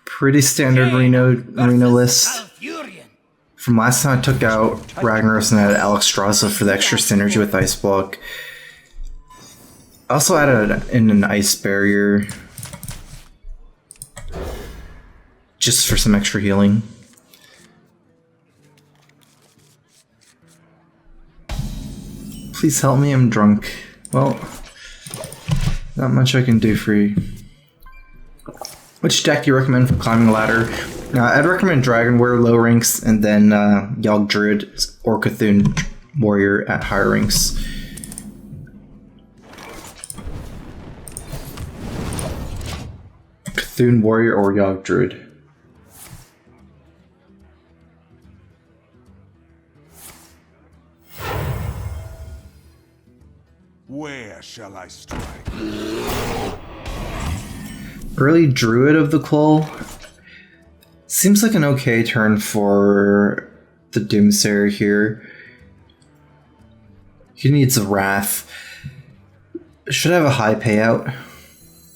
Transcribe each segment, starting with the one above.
Pretty standard Reno list. From last time I took out Ragnaros and added Alexstrasza for the extra synergy with Ice Block. I also added in an Ice Barrier. Just for some extra healing. Please help me, I'm drunk. Well, not much I can do for you. Which deck do you recommend for climbing a ladder? I'd recommend Dragon Warrior low ranks, and then Yogg Druid or Kathun Warrior at higher ranks. Kathun Warrior or Yogg Druid. Where shall I strike? Early Druid of the Claw seems like an okay turn for the Doomsayer here. He needs a Wrath. Should have a high payout,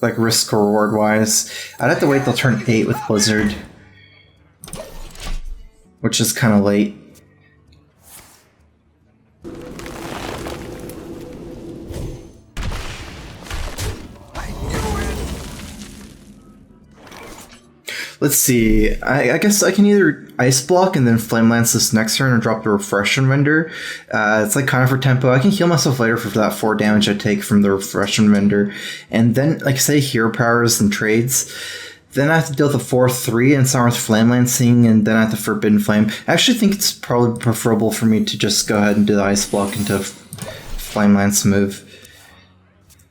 like risk reward wise. I'd have to wait till turn 8 with Blizzard, which is kind of late. Let's see, I guess I can either Ice Block and then Flame Lance this next turn or drop the Refreshment Vendor. It's like kind of for tempo. I can heal myself later for that 4 damage I take from the Refreshment Vendor. And then, like say, Hero Powers and trades. Then I have to deal with a 4-3 and start with Flame Lancing, and then I have the Forbidden Flame. I actually think it's probably preferable for me to just go ahead and do the Ice Block into Flame Lance move.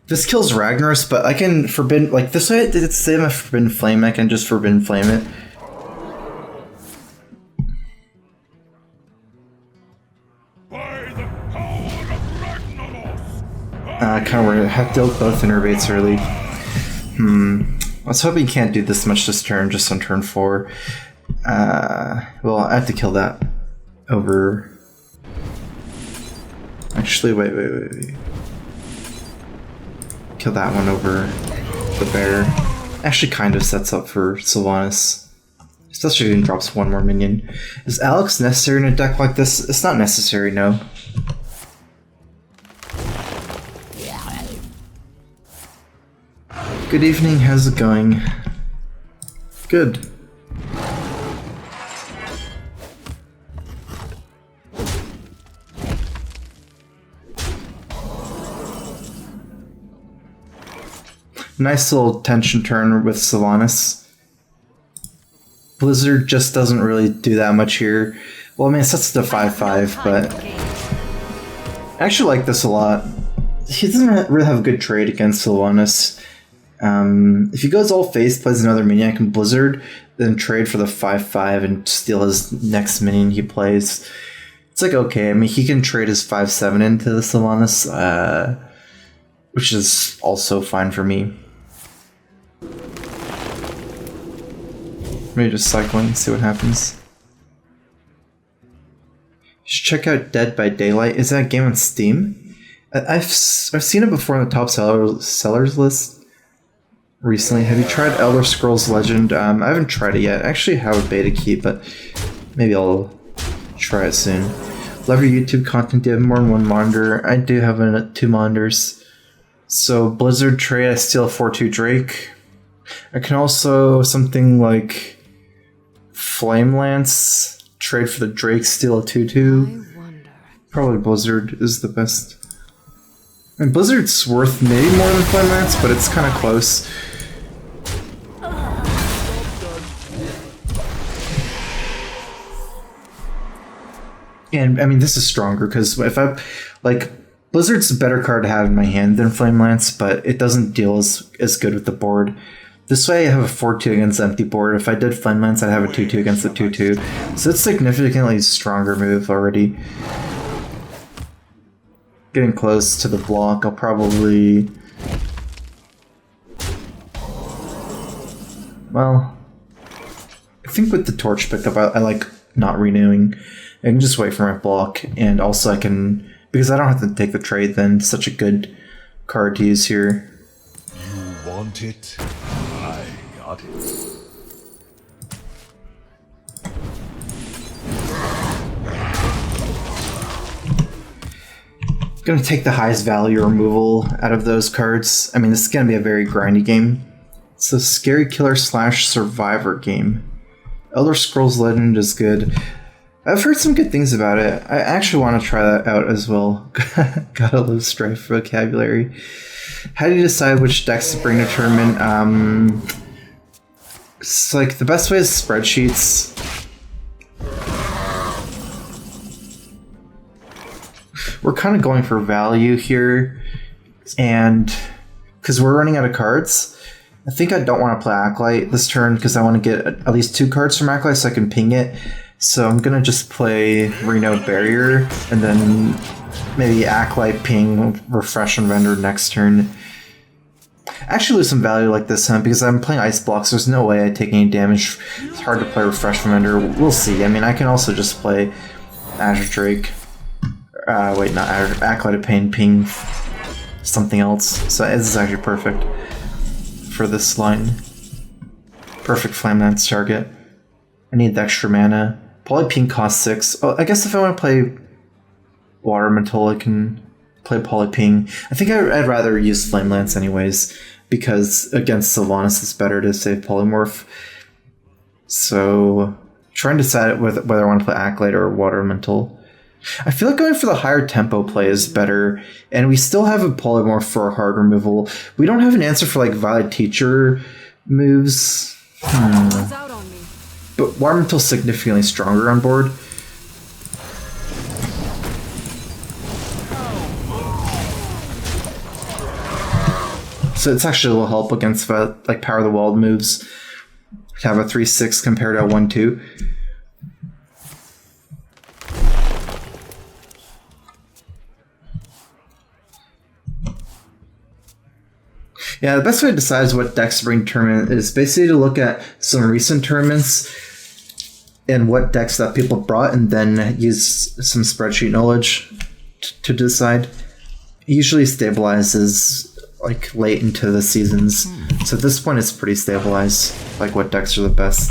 This kills Ragnaros, but I can Forbidden, like this way it's save my Forbidden Flame, I can just Forbidden Flame it. By the power of Ragnaros! Kind of weird, I have to deal with both Innervates early. I was hoping you can't do this much this turn, just on turn 4. Well, I have to kill that over... Actually, wait. Kill that one over the bear. Actually kind of sets up for Sylvanas. Especially when he drops one more minion. Is Alex necessary in a deck like this? It's not necessary, no. Good evening, how's it going? Good. Nice little tension turn with Sylvanas. Blizzard just doesn't really do that much here. Well, I mean, it sets to 5-5, but I actually like this a lot. He doesn't really have a good trade against Sylvanas. If he goes all face, plays another minion, I can Blizzard, then trade for the 5-5 and steal his next minion he plays. It's like, okay, I mean, he can trade his 5-7 into the Sylvanas, which is also fine for me. Maybe just cycling, see what happens. You should check out Dead by Daylight. Is that a game on Steam? I've seen it before on the top sellers list recently. Have you tried Elder Scrolls Legend? I haven't tried it yet. I actually have a beta key, but maybe I'll try it soon. Love your YouTube content. Do you have more than one monitor? I do have 2 monitors. So Blizzard trade, I steal a 4-2 Drake. I can also something like Flame Lance, trade for the Drake, steal a 2-2. Probably Blizzard is the best. I mean, Blizzard's worth maybe more than Flame Lance, but it's kind of close. And I mean, this is stronger because if I like. Blizzard's a better card to have in my hand than Flame Lance, but it doesn't deal as good with the board. This way I have a 4-2 against the empty board. If I did Flame Lance, I'd have a 2-2 against the 2-2. So it's a significantly stronger move already. Getting close to the block, I'll probably... Well, I think with the Torch pickup, I like not renewing. I can just wait for my block, and also I can... Because I don't have to take the trade then, it's such a good card to use here. You want it? I not. Gonna take the highest value removal out of those cards. I mean, this is gonna be a very grindy game. It's a scary killer / survivor game. Elder Scrolls Legend is good. I've heard some good things about it. I actually want to try that out as well. Gotta love Strife vocabulary. How do you decide which decks to bring to tournament? It's like the best way is spreadsheets. We're kind of going for value here, and because we're running out of cards, I think I don't want to play Acolyte this turn because I want to get at least 2 cards from Acolyte so I can ping it. So I'm gonna just play Reno Barrier and then maybe Acolyte, ping, Refresh and Render next turn. Actually lose some value like this time because I'm playing Ice Blocks. There's no way I take any damage. It's hard to play Refresh and Render. We'll see. I mean, I can also just play Azure Drake. Wait, not Azure. Acolyte Pain, ping something else. So this is actually perfect for this line. Perfect Flame Lance target. I need the extra mana. Poly Ping costs 6. Oh, I guess if I want to play Water Elemental, I can play Poly Ping. I think I'd rather use Flame Lance anyways, because against Sylvanas it's better to save Polymorph. So, trying to decide whether I want to play Acolyte or Water Elemental. I feel like going for the higher tempo play is better, and we still have a Polymorph for hard removal. We don't have an answer for like Violet Teacher moves. But Water Elemental's significantly stronger on board. So it's actually a little help against like Power of the Wild moves. To have a 3/6 compared to a 1/2. Yeah, the best way to decide what decks to bring to tournament is basically to look at some recent tournaments and what decks that people brought, and then use some spreadsheet knowledge to decide. It usually stabilizes like late into the seasons, so at this point it's pretty stabilized, like what decks are the best.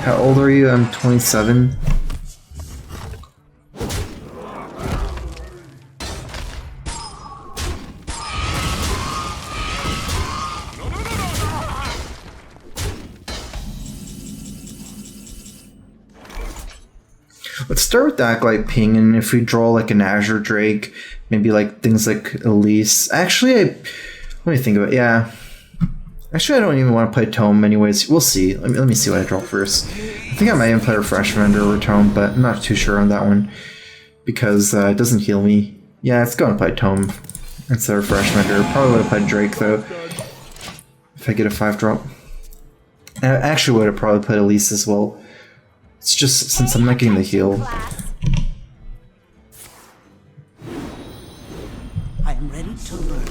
How old are you? I'm 27. Let's start with the Acolyte Ping, and if we draw like an Azure Drake, maybe like things like Elise. Actually, let me think about it. Yeah. Actually, I don't even want to play Tome anyways. We'll see. Let me see what I draw first. I think I might even play Refresh Render or Tome, but I'm not too sure on that one because it doesn't heal me. Yeah, it's going to play Tome instead of Refresh Render. Probably would have played Drake though if I get a 5-drop. I actually would have probably played Elise as well. It's just since I'm not getting the heal. I am ready to learn.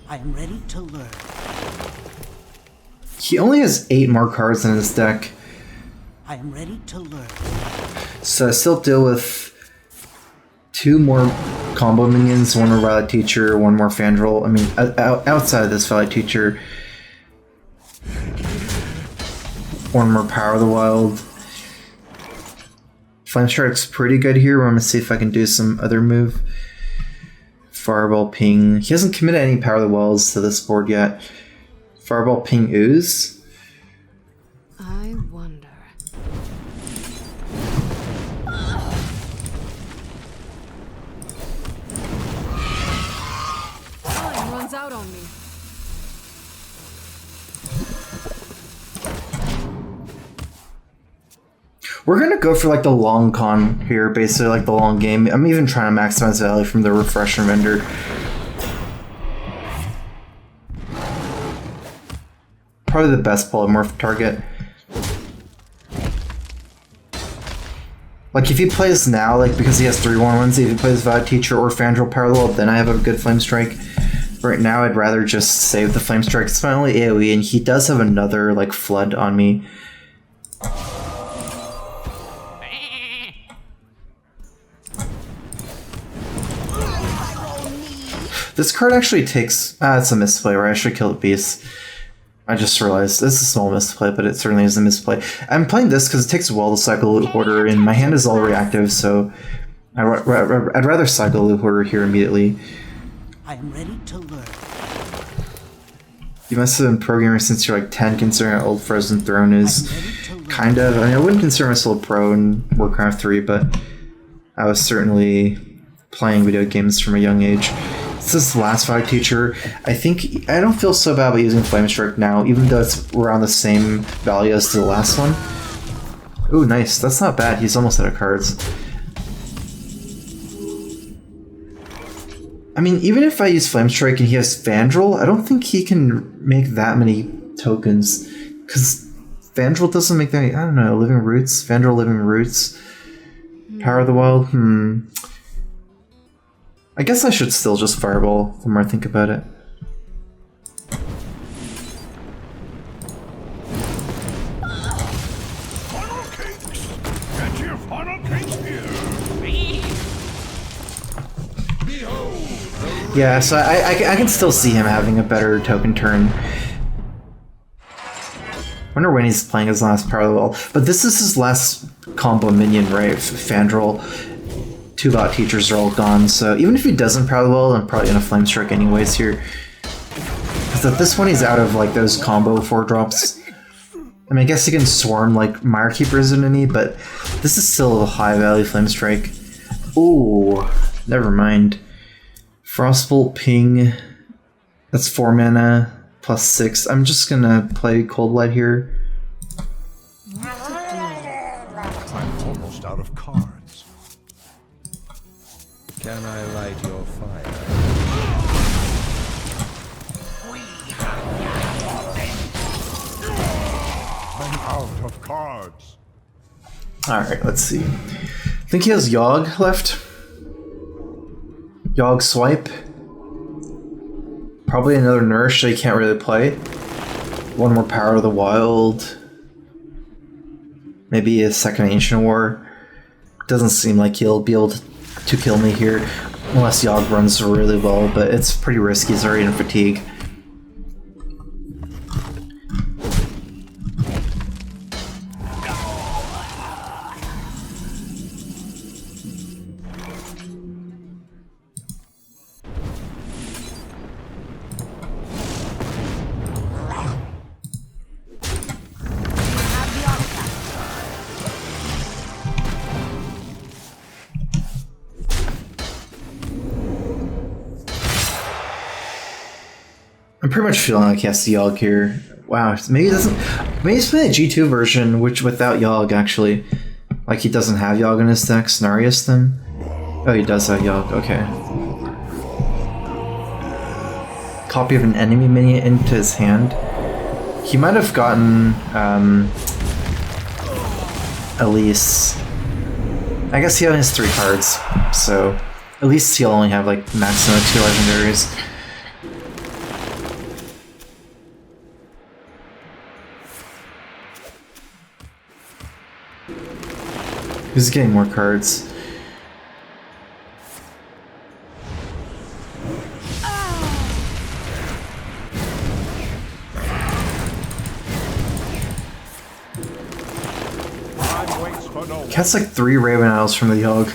I am ready to learn. He only has 8 more cards in his deck. I am ready to learn. So I still deal with 2 more combo minions, 1 more Violet Teacher, 1 more Fandral. I mean, outside of this Violet Teacher, 1 more Power of the Wild. Flame Strike's pretty good here. I'm gonna see if I can do some other move. Fireball Ping. He hasn't committed any Power of the Wilds to this board yet. Fireball Ping Ooze. I wonder. Time runs out on me. We're gonna go for like the long con here, basically like the long game. I'm even trying to maximize value from the Refresh and Render. Probably the best polymorph target. Like if he plays now, like because he has 3/1/1s, if he plays Violet Teacher or Fandral Power of the World, then I have a good Flame Strike. Right now I'd rather just save the Flame Strike. It's my only AoE, and he does have another like Flood on me. This card actually takes... it's a misplay, right? I should kill the beast. I just realized this is a small misplay, but it certainly is a misplay. I'm playing this because it takes a while to cycle Loot Hoarder, and my hand is all reactive, so I'd rather cycle Loot Hoarder here immediately. I am ready to learn. You must have been programmer since you're like 10, considering how old Frozen Throne is. Kind of. I mean, I wouldn't consider myself a pro in Warcraft 3, but I was certainly playing video games from a young age. This is the last fight teacher. I don't feel so bad about using Flame Strike now, even though it's around the same value as the last one. Ooh, nice. That's not bad. He's almost out of cards. I mean, even if I use Flame Strike and he has Fandral, I don't think he can make that many tokens. Because Fandral doesn't make that many, I don't know, Living Roots? Fandral Living Roots? Power of the Wild? I guess I should still just Fireball the more I think about it. Funnel cakes! Get your funnel cakes here! Behold! Yeah, so I can still see him having a better token turn. Wonder when he's playing his last Power of the Wall. But this is his last combo minion, right? Fandral. 2 bot teachers are all gone, so even if he doesn't Power of the Wall, I'm probably gonna Flame Strike anyways here. Because at this point he's out of like those combo 4-drops. I mean, I guess he can Swarm like Mire Keepers into me, but this is still a high value Flame Strike. Ooh, never mind. Frostbolt Ping. That's 4 mana plus 6. I'm just gonna play Cold Light here. I'm almost out of cards. Can I light your fire? I'm out of cards. Alright, let's see. I think he has Yogg left. Yogg Swipe. Probably another Nourish that he can't really play. One more Power of the Wild. Maybe a second Ancient War. Doesn't seem like he'll be able to kill me here. Unless Yogg runs really well, but it's pretty risky. He's already in fatigue. I'm pretty much feeling like he has the Yogg here. Wow, maybe he doesn't. Maybe he's playing a G2 version, which without Yogg actually. Like he doesn't have Yogg in his deck. Snarius then. Oh, he does have Yogg. Okay. Copy of an enemy minion into his hand. He might have gotten Elise. I guess he only has 3 cards, so at least he'll only have like maximum 2 legendaries. He's getting more cards. Cat's like 3 Raven Isles from the Yogg.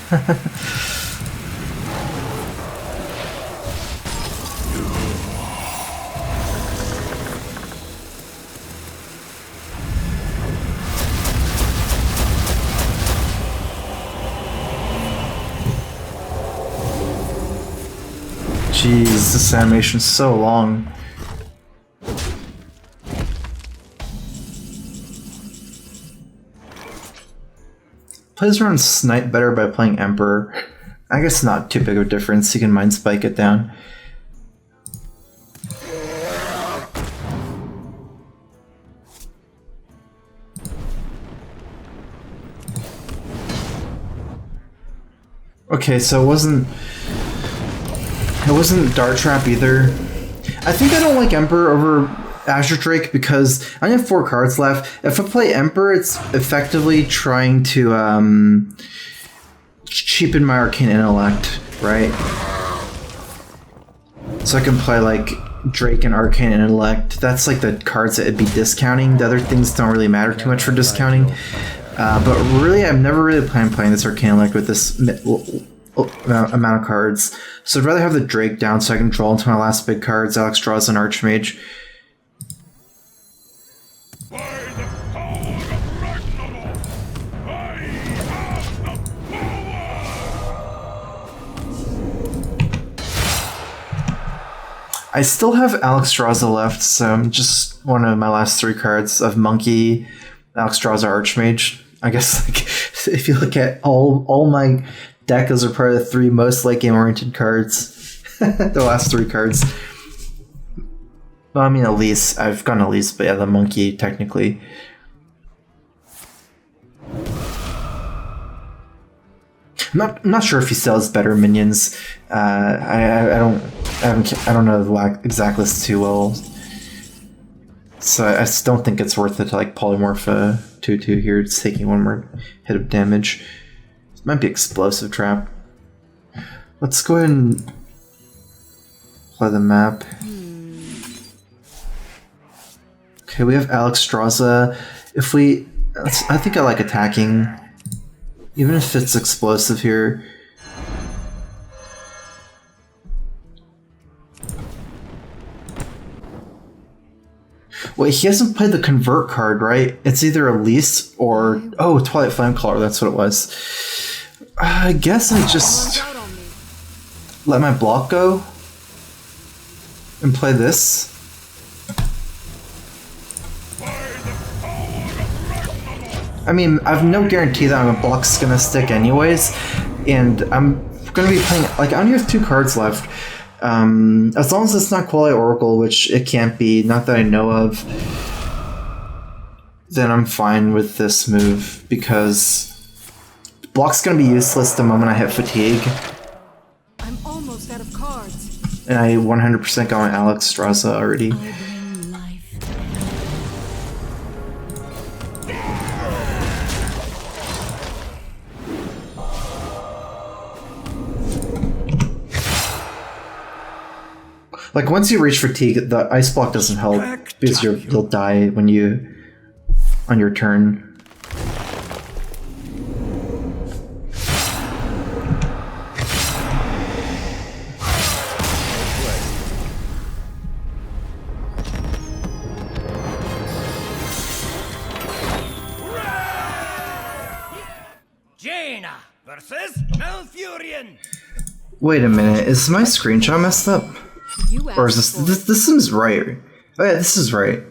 Jeez, this animation's so long. Plays around Snipe better by playing Emperor. I guess not too big of a difference. You can Mind Spike it down. Okay, so it wasn't Dart Trap either. I think I don't like Emperor over Azure Drake because I only have 4 cards left. If I play Emperor, it's effectively trying to cheapen my Arcane Intellect, right? So I can play like Drake and Arcane and Elect. That's like the cards that it'd be discounting. The other things don't really matter too much for discounting. But really, I've never really planned playing this Arcane Elect with this amount of cards. So I'd rather have the Drake down so I can draw into my last big cards, Alex draws an Archmage. By the power of Ragnarok, I have the power! I still have Alex Draza left, so I'm just one of my last 3 cards of Monkey, Alex Draza, Archmage. I guess like, if you look at all my deck, those are probably the 3 most late game oriented cards. The last 3 cards. Well, I mean, Elise. I've gone Elise, but yeah, the Monkey, technically. I'm not sure if he sells better minions. I don't know the exact list too well. So I just don't think it's worth it to like polymorph a 2/2 here. It's taking 1 more hit of damage. It might be Explosive Trap. Let's go ahead and play the map. Okay, we have Alex Draza. If we... I think I like attacking. Even if it's explosive here. Wait, he hasn't played the Convert card, right? It's either Elise or... Oh, Twilight Flamecaller, that's what it was. I guess I just... let my block go? And play this? I mean, I've no guarantee that my block's gonna stick anyways, and I'm gonna be playing, like, I only have 2 cards left. As long as it's not Quality Oracle, which it can't be, not that I know of, then I'm fine with this move, because block's gonna be useless the moment I hit Fatigue. I'm almost out of cards. And I 100% got my Alex Draza already. Like, once you reach Fatigue, the Ice Block doesn't help, because you'll die when you... on your turn. Jaina versus Malfurion. Wait a minute, is my screenshot messed up? Or is this seems right? Oh yeah, this is right.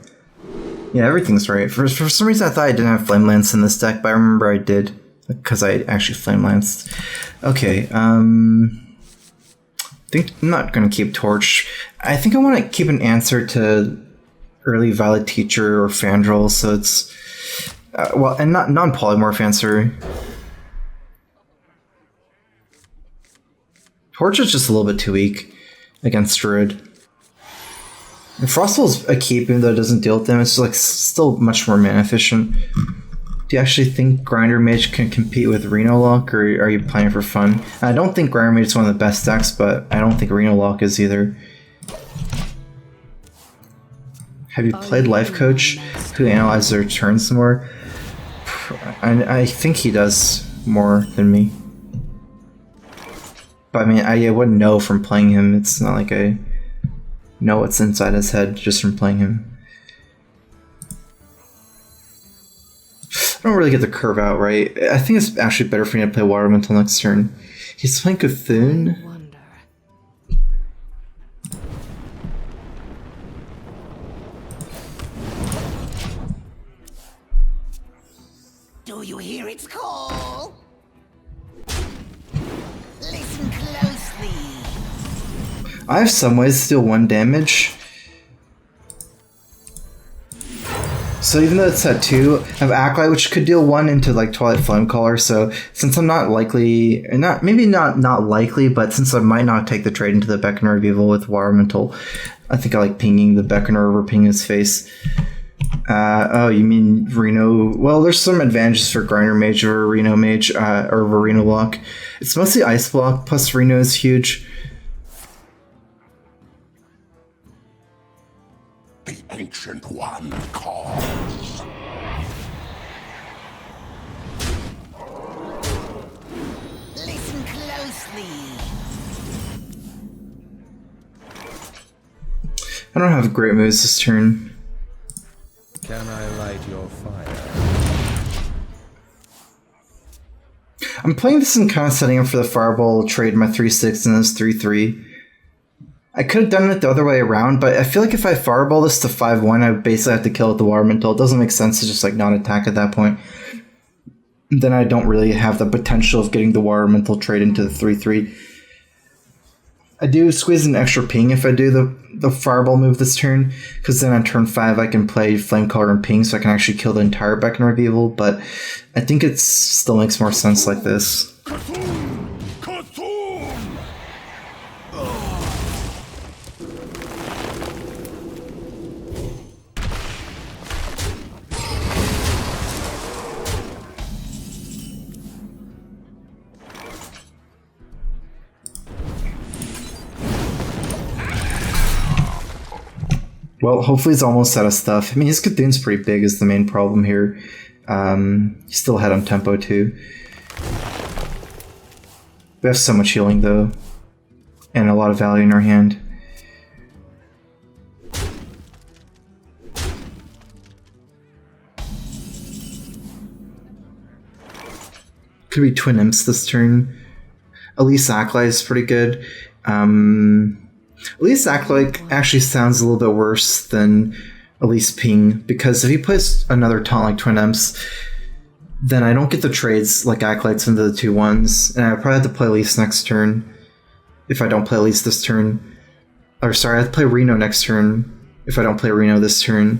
Yeah, everything's right. For some reason I thought I didn't have Flame Lance in this deck, but I remember I did, because I actually Flame Lanced. Okay, I think I'm not going to keep Torch. I think I want to keep an answer to early Violet Teacher or Fandral, so it's... well, and not non-polymorph answer. Torch is just a little bit too weak against Druid. And Frostfall's a keep, even though it doesn't deal with them. It's like still much more mana efficient. Do you actually think Grinder Mage can compete with Reno Lock, or are you playing for fun? I don't think Grinder Mage is one of the best decks, but I don't think Reno Lock is either. Have you played Life Coach, who analyzes their turns more? I think he does more than me. But I mean, I wouldn't know from playing him. It's not like I know what's inside his head just from playing him. I don't really get the curve out right. I think it's actually better for me to play Water Elemental next turn. He's playing Kathun. Do you hear its call? Listen closely. I have some ways to deal 1 damage. So even though it's at 2, I have Acolyte, which could deal 1 into like Twilight Flamecaller. So since I'm not likely, maybe not likely, but since I might not take the trade into the Beckoner of Evil with Water Elemental, I think I like pinging the Beckoner over pinging his face. Oh, you mean Reno? Well, there's some advantages for Grinder Mage over Reno Mage, or over Reno Lock. It's mostly Ice Block, plus Reno is huge. Ancient One calls. Listen closely. I don't have great moves this turn. Can I light your fire? I'm playing this and kind of setting up for the fireball trade my 3/6 and this 3/3. I could have done it the other way around, but I feel like if I fireball this to 5/1, I would basically have to kill with the water mental. It doesn't make sense to just like not attack at that point. Then I don't really have the potential of getting the water mental trade into the 3/3. I do squeeze an extra ping if I do the fireball move this turn, because then on turn 5 I can play flame color and ping, so I can actually kill the entire Beckonor Evil, but I think it still makes more sense like this. Kathun! Kathun! Well, hopefully he's almost out of stuff. I mean, his Kathun's pretty big is the main problem here. He's still ahead on tempo too. We have so much healing though, and a lot of value in our hand. Could be Twin Imps this turn. Elise Acolyte is pretty good. Elise Acolyte actually sounds a little bit worse than Elise Ping, because if he plays another taunt like Twin Imps, then I don't get the trades like Acolytes into the 2/1s, and I probably have to play Elise next turn if I don't play Elise this turn. Or sorry, I have to play Reno next turn if I don't play Reno this turn.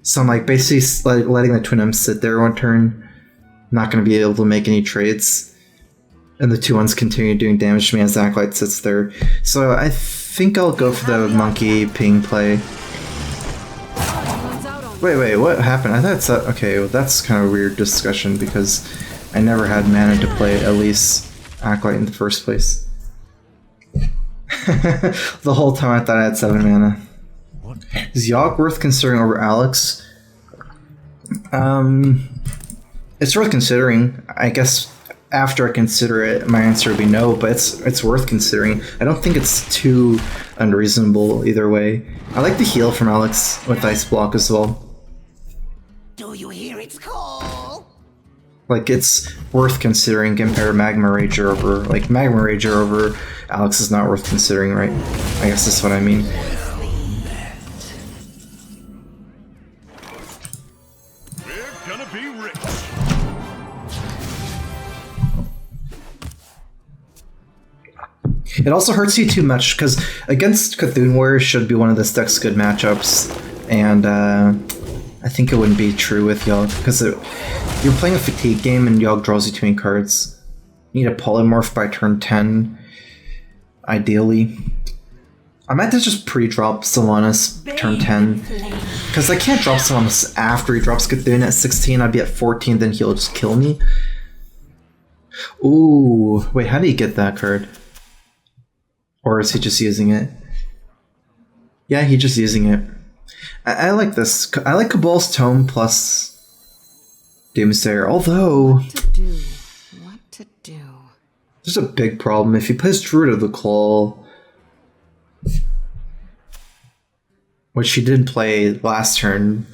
So I'm like basically like letting the Twin Imps sit there one turn, not going to be able to make any trades. And the 2/1s continue doing damage to me as the Acolyte sits there. So I think I'll go for the monkey ping play. Wait, what happened? I thought it's okay, well, that's kind of a weird discussion because I never had mana to play Elise Acolyte in the first place. The whole time I thought I had 7 mana. Is Yogg worth considering over Alex? It's worth considering. I guess after I consider it, my answer would be no, but it's worth considering. I don't think it's too unreasonable either way. I like the heal from Alex with Ice Block as well. Do you hear its call? Like, it's worth considering compared to Magma Rager over... Like, Magma Rager over Alex is not worth considering, right? I guess that's what I mean. We're gonna be rich. It also hurts you too much, because against Kathun Warrior should be one of this deck's good matchups, and I think it wouldn't be true with Yogg, because you're playing a fatigue game and Yogg draws you too many cards. You need a polymorph by turn 10, ideally. I might have to just pre-drop Sylvanas turn 10, because I can't drop Sylvanas after he drops Kathun at 16, I'd be at 14, then he'll just kill me. Ooh, wait, how do you get that card? Or is he just using it? Yeah, he's just using it. I like this. I like Cabal's Tome plus Doomsayer, although... What to do? There's a big problem. If he plays Druid of the Claw, which he did play last turn...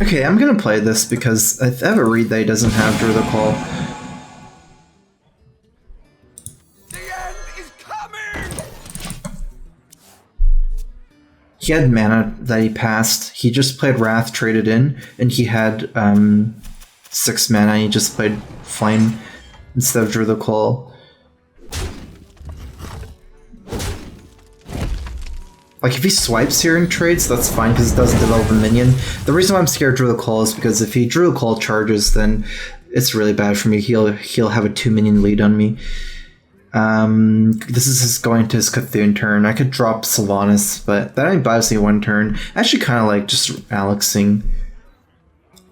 Okay, I'm gonna play this because I have a read that he doesn't have Druid of the Claw. He had mana that he passed. He just played Wrath, traded in, and he had 6 mana. He just played Flame instead of Drew the Claw. Like, if he swipes here and trades, that's fine because it doesn't develop a minion. The reason why I'm scared of Drew the Claw is because if he Drew the Claw charges, then it's really bad for me. He'll have a 2-minion lead on me. This is just going to his Kathun turn. I could drop Sylvanas, but that only buys me 1 turn. I actually kind of like just Alexing.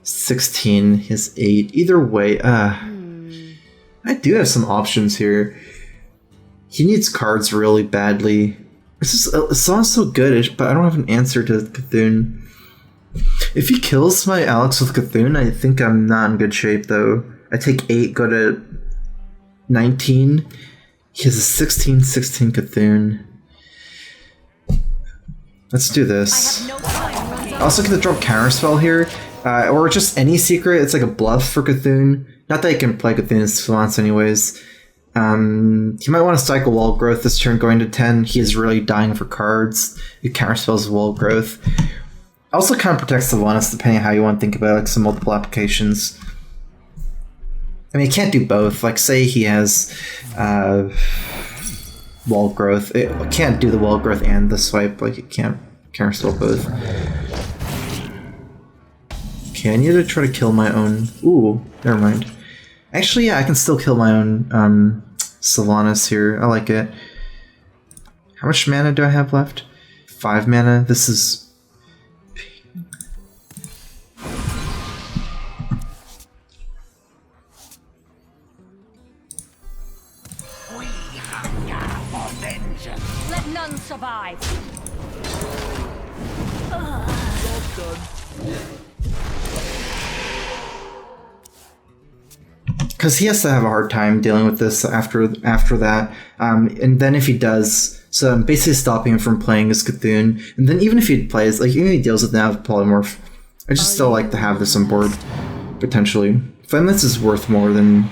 16, his 8. Either way, I do have some options here. He needs cards really badly. It sounds so good, but I don't have an answer to Kathun. If he kills my Alex with Kathun, I think I'm not in good shape though. I take 8, go to 19. He has a 16-16 Kathun. Let's do this. I also get to drop counterspell here, or just any secret. It's like a bluff for Kathun. Not that he can play Kathun as Sylvanas anyways. He might want to cycle wall growth this turn going to 10. He is really dying for cards. It counterspells wall growth. Also kind of protects Sylvanas depending on how you want to think about it, like some multiple applications. I mean, he can't do both. Like, say he has wall growth. It can't do the wall growth and the swipe. Like, it can't counterspell both. Okay, I need to try to kill my own... Ooh, never mind. Actually, yeah, I can still kill my own Sylvanas here. I like it. How much mana do I have left? 5 mana. This is... Let none survive. Because he has to have a hard time dealing with this after that. And then if he does, so I'm basically stopping him from playing his Kathun. And then even if he plays, like even if he deals with now with Polymorph, I just still like to have this on board, potentially. Flameless is worth more than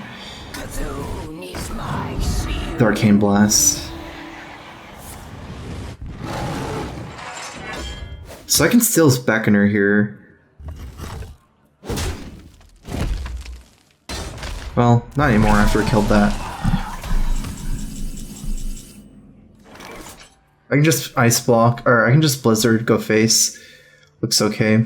the Arcane Blast. So I can steal his Beckoner here. Well, not anymore after I killed that. I can just Ice Block, or I can just Blizzard, go face. Looks okay.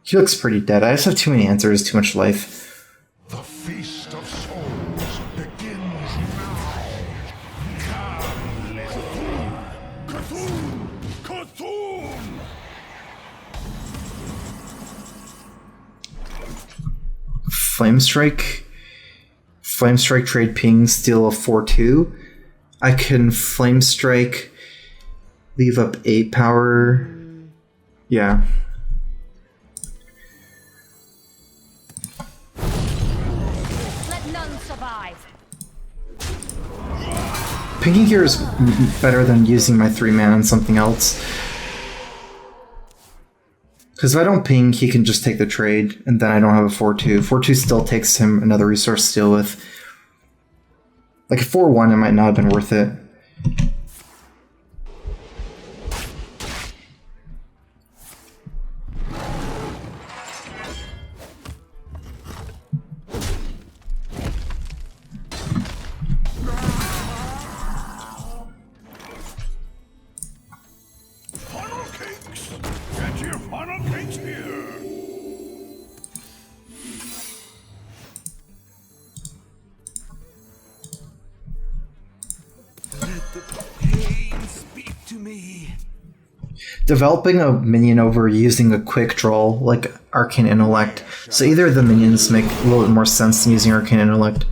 He looks pretty dead. I just have too many answers, too much life. The feast of souls begins now. Kathun! Kathun! Flame Strike. Flame Strike, trade ping, steal a 4/2. I can Flame Strike, leave up 8 power. Yeah. Pinging here is better than using my 3 mana on something else. Because if I don't ping, he can just take the trade, and then I don't have a 4/2. 4/2 still takes him another resource to deal with. Like a 4/1, it might not have been worth it. Developing a minion over using a quick draw, like Arcane Intellect. So either of the minions make a little bit more sense than using Arcane Intellect.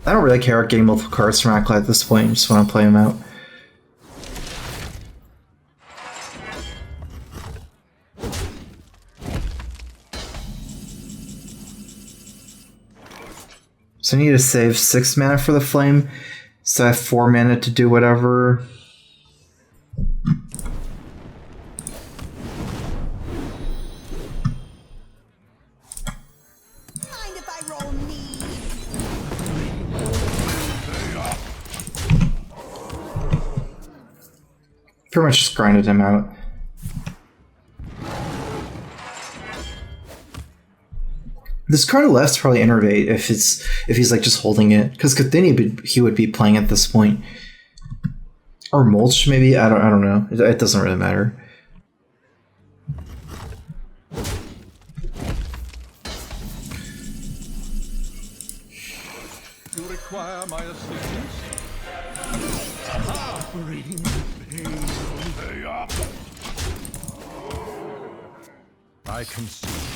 I don't really care about getting multiple cards from Acolyte at this point, I just want to play them out. So I need to save 6 mana for the flame, so I have 4 mana to do whatever. Mind if I roll knee? Pretty much just grinded him out. This card left's probably Innervate if he's like just holding it, because Kathun he would be playing at this point, or Mulch maybe. I don't know. It doesn't really matter. You require my assistance? Operating the pain. They are. I can see.